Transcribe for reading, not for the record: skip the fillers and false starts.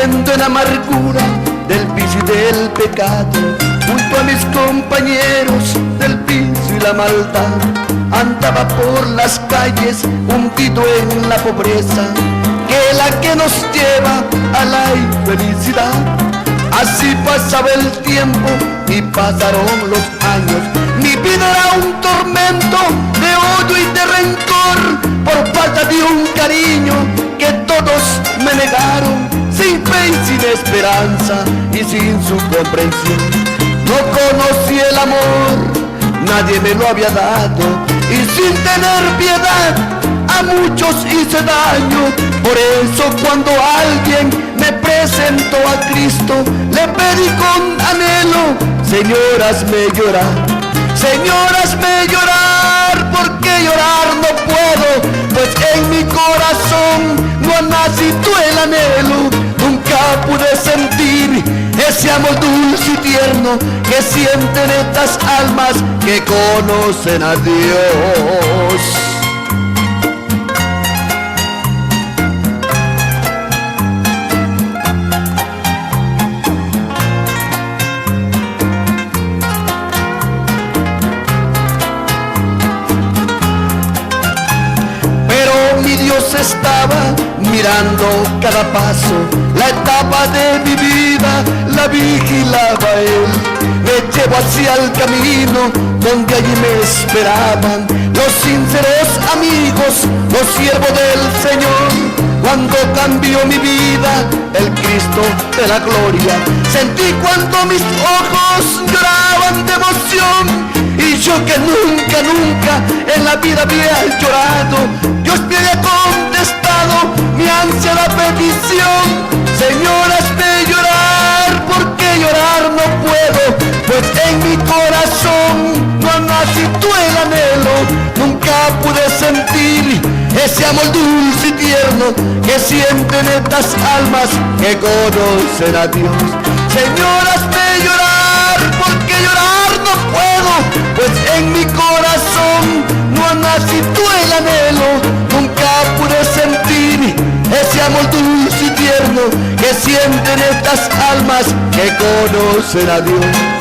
viviendo en amargura del vicio y del pecado, junto a mis compañeros del vicio y la maldad. Andaba por las calles hundido en la pobreza, que es la que nos lleva a la infelicidad. Así pasaba el tiempo y pasaron los años. Mi vida era un tormento de odio y de rencor, por falta de un cariño que todos me negaron, sin fe y sin esperanza y sin su comprensión. No conocí el amor, nadie me lo había dado, y sin tener piedad a muchos hice daño. Por eso cuando alguien me presentó a Cristo, le pedí con anhelo: Señor, hazme llorar, Señor, hazme llorar, porque llorar no puedo, pues en mi corazón no ha nacido el anhelo. Nunca pude sentir ese amor dulce y tierno que sienten estas almas que conocen a Dios. Dios estaba mirando cada paso, la etapa de mi vida la vigilaba Él. Me llevó hacia el camino donde allí me esperaban los sinceros amigos, los siervos del Señor. Cuando cambió mi vida el Cristo de la gloria, sentí cuando mis ojos lloraban de emoción. Y yo que nunca, nunca en la vida había llorado, Dios me había contestado mi ansiada petición. Señor, hazme llorar, porque llorar no puedo, pues en mi corazón no ha nacido el anhelo. Nunca pude sentir ese amor dulce y tierno que sienten estas almas que conocen a Dios. Señor, hazme llorar, porque llorar no puedo, pues en mi corazón no ha nacido el anhelo. Nunca pude sentir ese amor dulce y tierno que sienten estas almas que conocen a Dios.